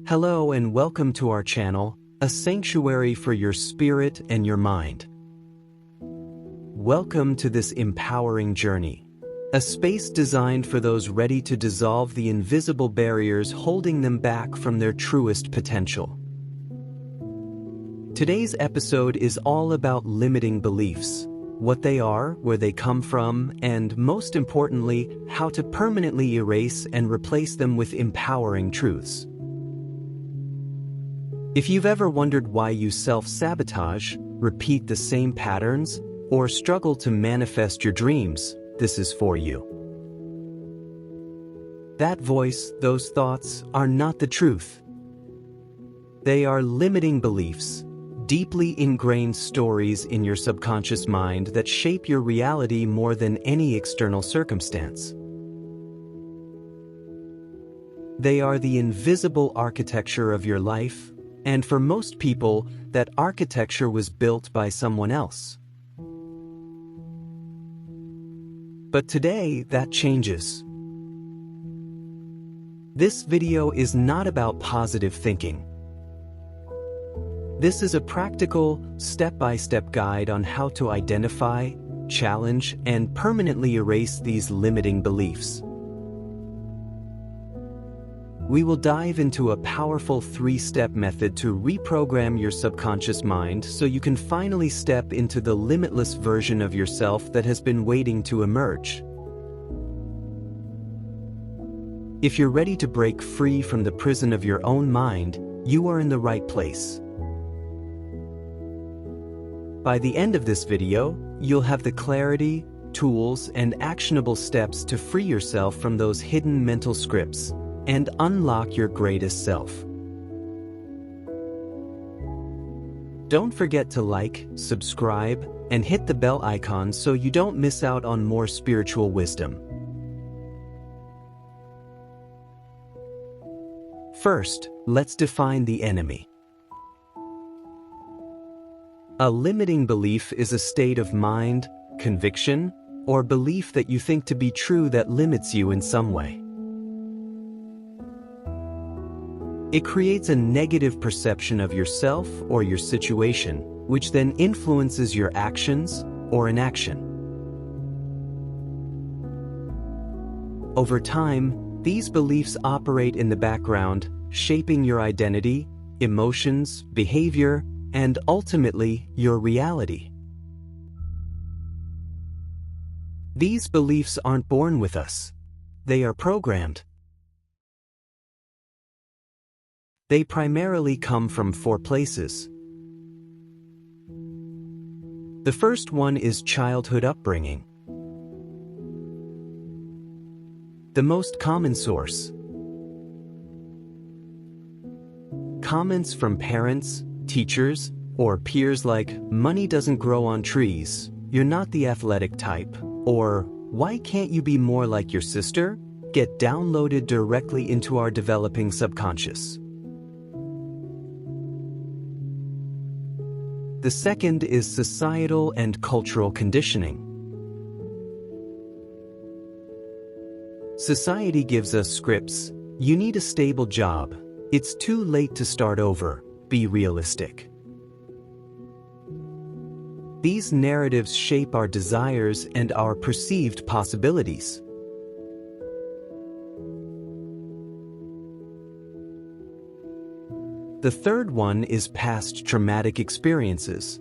Hello and welcome to our channel, a sanctuary for your spirit and your mind. Welcome to this empowering journey, a space designed for those ready to dissolve the invisible barriers holding them back from their truest potential. Today's episode is all about limiting beliefs, what they are, where they come from, and most importantly, how to permanently erase and replace them with empowering truths. If you've ever wondered why you self-sabotage, repeat the same patterns, or struggle to manifest your dreams, this is for you. That voice, those thoughts, are not the truth. They are limiting beliefs, deeply ingrained stories in your subconscious mind that shape your reality more than any external circumstance. They are the invisible architecture of your life, and for most people, that architecture was built by someone else. But today, that changes. This video is not about positive thinking. This is a practical, step-by-step guide on how to identify, challenge, and permanently erase these limiting beliefs. We will dive into a powerful 3-step method to reprogram your subconscious mind so you can finally step into the limitless version of yourself that has been waiting to emerge. If you're ready to break free from the prison of your own mind, you are in the right place. By the end of this video, you'll have the clarity, tools, and actionable steps to free yourself from those hidden mental scripts and unlock your greatest self. Don't forget to like, subscribe, and hit the bell icon so you don't miss out on more spiritual wisdom. First, let's define the enemy. A limiting belief is a state of mind, conviction, or belief that you think to be true that limits you in some way. It creates a negative perception of yourself or your situation, which then influences your actions or inaction. Over time, these beliefs operate in the background, shaping your identity, emotions, behavior, and ultimately, your reality. These beliefs aren't born with us. They are programmed. They primarily come from 4 places. The first one is childhood upbringing. The most common source. Comments from parents, teachers, or peers like, "Money doesn't grow on trees," "You're not the athletic type," or "Why can't you be more like your sister?" get downloaded directly into our developing subconscious. The second is societal and cultural conditioning. Society gives us scripts. You need a stable job. It's too late to start over. Be realistic. These narratives shape our desires and our perceived possibilities. The third one is past traumatic experiences.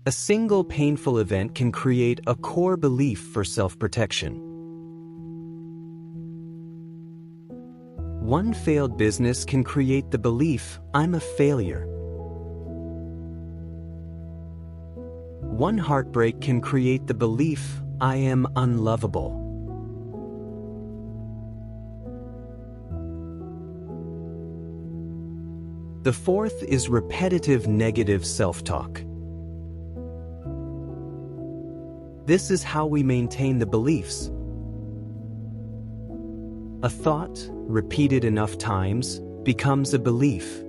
A single painful event can create a core belief for self-protection. One failed business can create the belief, "I'm a failure." One heartbreak can create the belief, "I am unlovable." The fourth is repetitive negative self-talk. This is how we maintain the beliefs. A thought, repeated enough times, becomes a belief.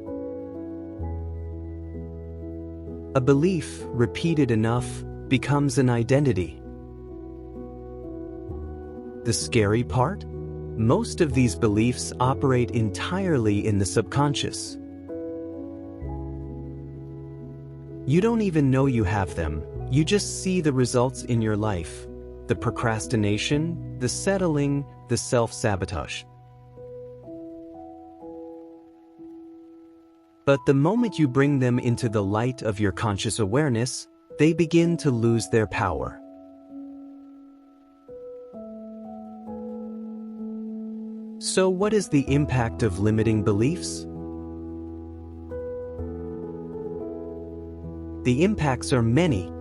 A belief, repeated enough, becomes an identity. The scary part? Most of these beliefs operate entirely in the subconscious. You don't even know you have them, you just see the results in your life. The procrastination, the settling, the self-sabotage. But the moment you bring them into the light of your conscious awareness, they begin to lose their power. So what is the impact of limiting beliefs? The impacts are many.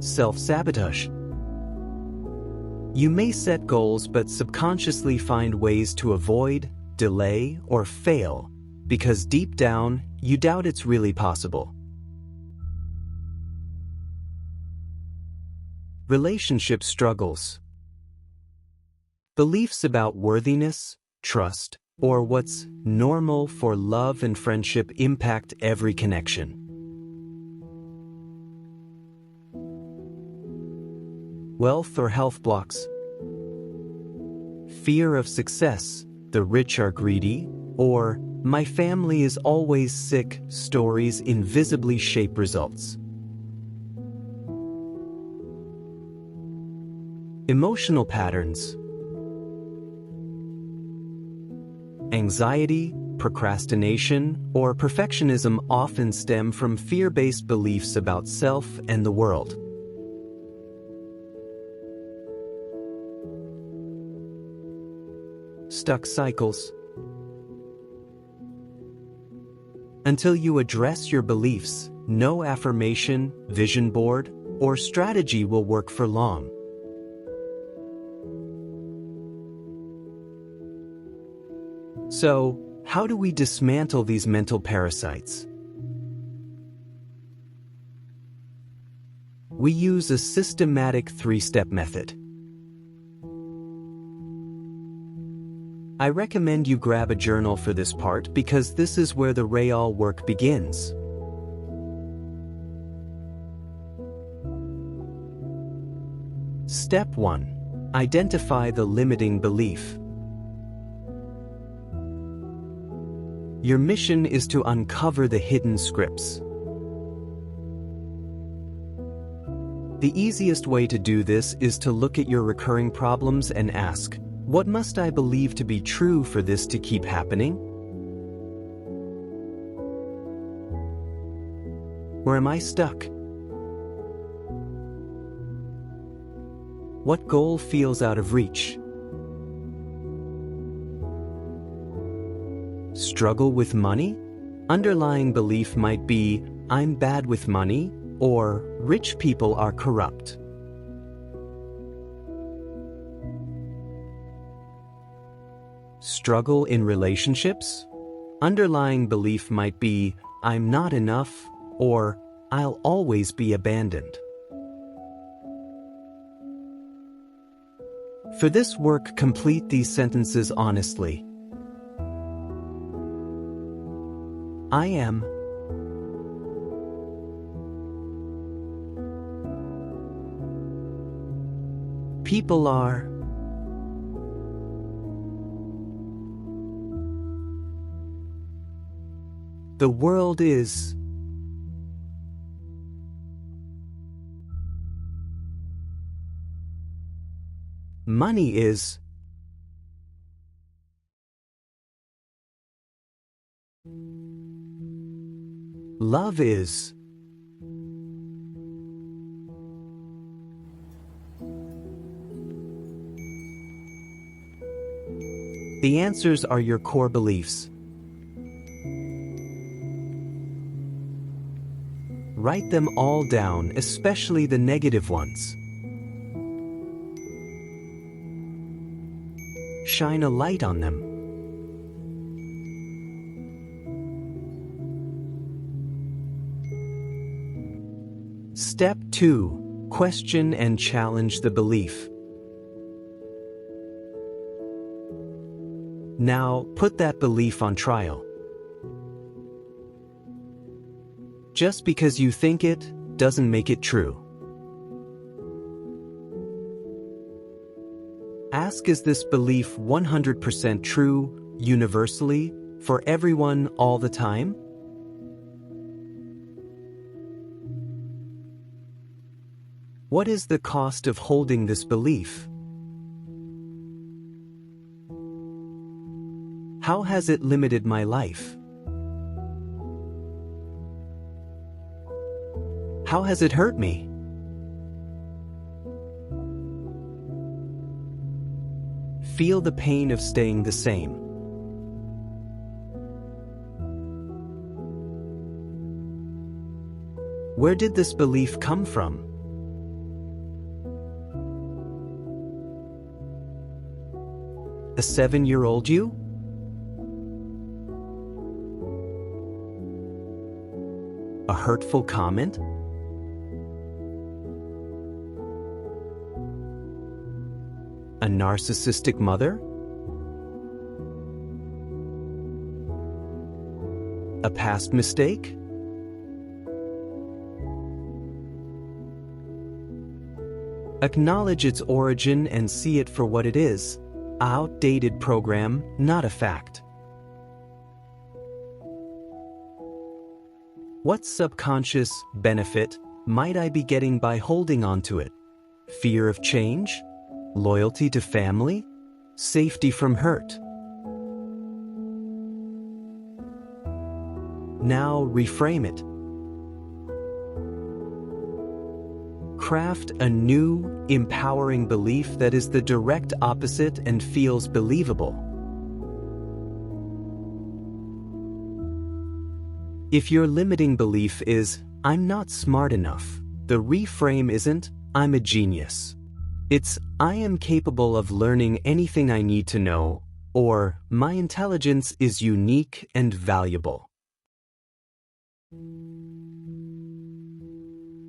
Self-sabotage. You may set goals but subconsciously find ways to avoid, delay, or fail because deep down you doubt it's really possible. Relationship struggles. Beliefs about worthiness, trust, or what's normal for love and friendship impact every connection. Wealth or health blocks. Fear of success, the rich are greedy, or my family is always sick stories invisibly shape results. Emotional patterns. Anxiety, procrastination, or perfectionism often stem from fear-based beliefs about self and the world. Stuck cycles. Until you address your beliefs, no affirmation, vision board, or strategy will work for long. So, how do we dismantle these mental parasites? We use a systematic 3-step method. I recommend you grab a journal for this part because this is where the real work begins. Step 1. Identify the limiting belief. Your mission is to uncover the hidden scripts. The easiest way to do this is to look at your recurring problems and ask, what must I believe to be true for this to keep happening? Where am I stuck? What goal feels out of reach? Struggle with money? Underlying belief might be, I'm bad with money, or rich people are corrupt. Struggle in relationships? Underlying belief might be, I'm not enough, or I'll always be abandoned. For this work, complete these sentences honestly. I am. People are. The world is. Money is. Love is. The answers are your core beliefs. Write them all down, especially the negative ones. Shine a light on them. Step 2. Question and challenge the belief. Now, put that belief on trial. Just because you think it doesn't make it true. Ask, is this belief 100% true, universally, for everyone all the time? What is the cost of holding this belief? How has it limited my life? How has it hurt me? Feel the pain of staying the same. Where did this belief come from? A 7-year-old you? A hurtful comment? A narcissistic mother? A past mistake? Acknowledge its origin and see it for what it is, an outdated program, not a fact. What subconscious benefit might I be getting by holding on to it? Fear of change? Loyalty to family? Safety from hurt? Now reframe it. Craft a new, empowering belief that is the direct opposite and feels believable. If your limiting belief is, "I'm not smart enough," the reframe isn't, "I'm a genius." It's, "I am capable of learning anything I need to know," or "My intelligence is unique and valuable."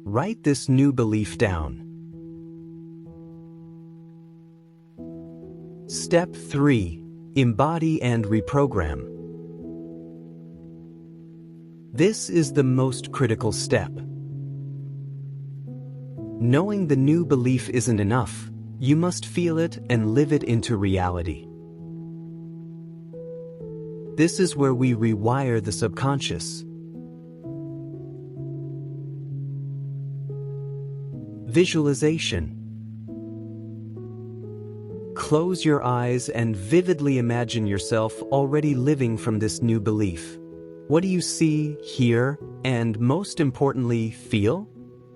Write this new belief down. Step 3. Embody and reprogram. This is the most critical step. Knowing the new belief isn't enough, you must feel it and live it into reality. This is where we rewire the subconscious. Visualization. Close your eyes and vividly imagine yourself already living from this new belief. What do you see, hear, and most importantly, feel?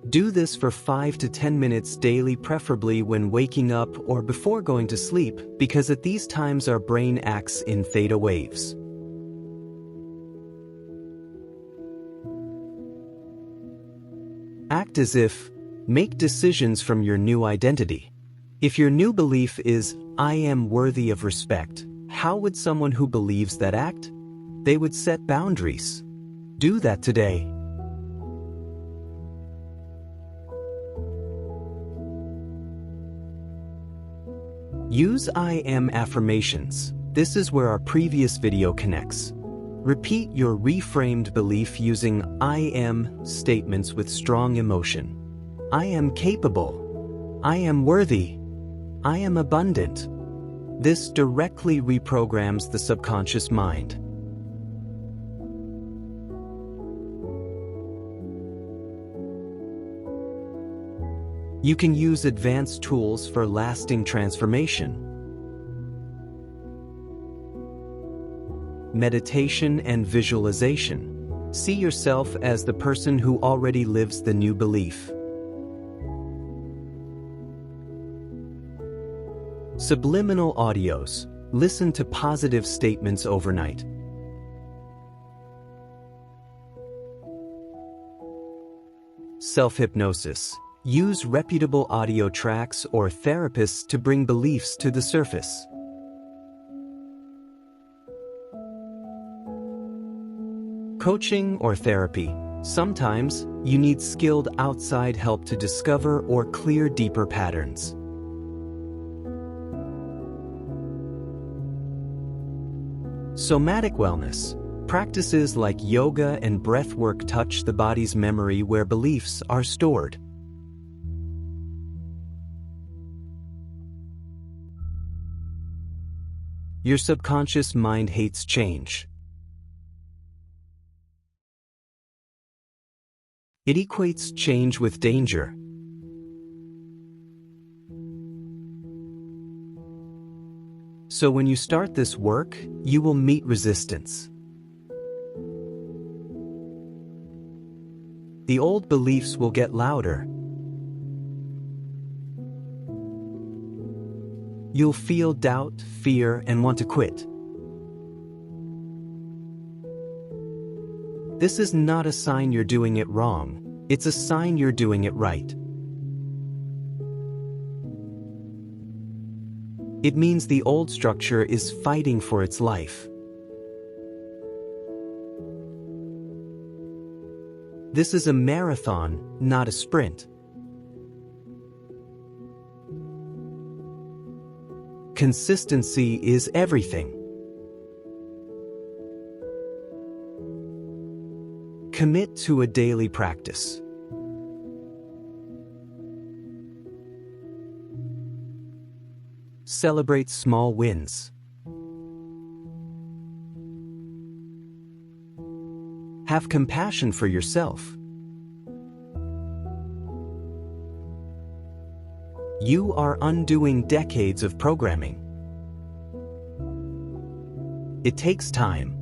Do this for 5 to 10 minutes daily, preferably when waking up or before going to sleep, because at these times our brain acts in theta waves. Act as if, make decisions from your new identity. If your new belief is, "I am worthy of respect," how would someone who believes that act? They would set boundaries. Do that today. Use I am affirmations. This is where our previous video connects. Repeat your reframed belief using I am statements with strong emotion. I am capable. I am worthy. I am abundant. This directly reprograms the subconscious mind. You can use advanced tools for lasting transformation. Meditation and visualization. See yourself as the person who already lives the new belief. Subliminal audios. Listen to positive statements overnight. Self-hypnosis. Use reputable audio tracks or therapists to bring beliefs to the surface. Coaching or therapy. Sometimes you need skilled outside help to discover or clear deeper patterns. Somatic wellness. Practices like yoga and breath work touch the body's memory where beliefs are stored. Your subconscious mind hates change. It equates change with danger. So when you start this work, you will meet resistance. The old beliefs will get louder. You'll feel doubt, fear, and want to quit. This is not a sign you're doing it wrong. It's a sign you're doing it right. It means the old structure is fighting for its life. This is a marathon, not a sprint. Consistency is everything. Commit to a daily practice. Celebrate small wins. Have compassion for yourself. You are undoing decades of programming. It takes time.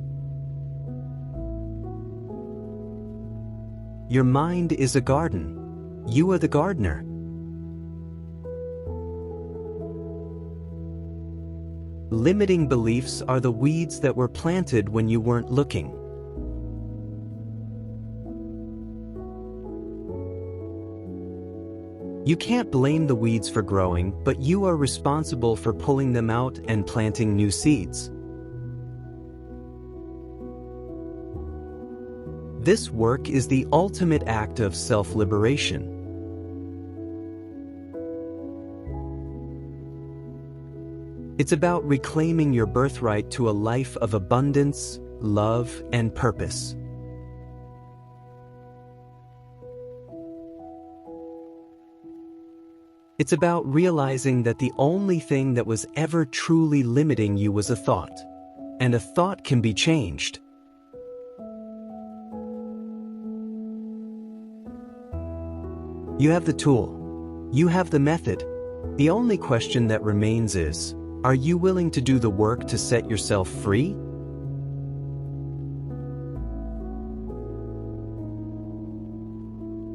Your mind is a garden. You are the gardener. Limiting beliefs are the weeds that were planted when you weren't looking. You can't blame the weeds for growing, but you are responsible for pulling them out and planting new seeds. This work is the ultimate act of self-liberation. It's about reclaiming your birthright to a life of abundance, love, and purpose. It's about realizing that the only thing that was ever truly limiting you was a thought, and a thought can be changed. You have the tool. You have the method. The only question that remains is, are you willing to do the work to set yourself free?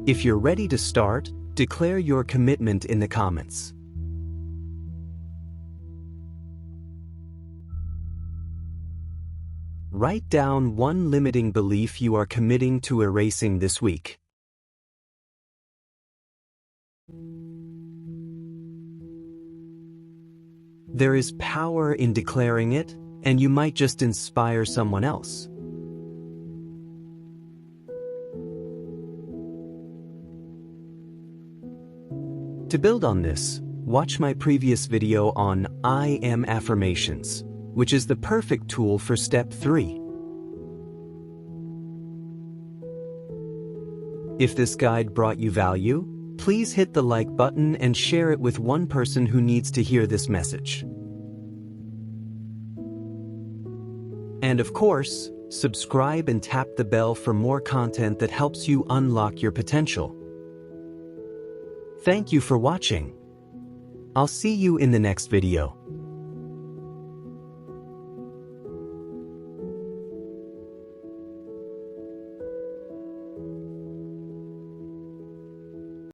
If you're ready to start, declare your commitment in the comments. Write down one limiting belief you are committing to erasing this week. There is power in declaring it, and you might just inspire someone else. To build on this, watch my previous video on I am affirmations, which is the perfect tool for step 3. If this guide brought you value, please hit the like button and share it with one person who needs to hear this message. And of course, subscribe and tap the bell for more content that helps you unlock your potential. Thank you for watching. I'll see you in the next video.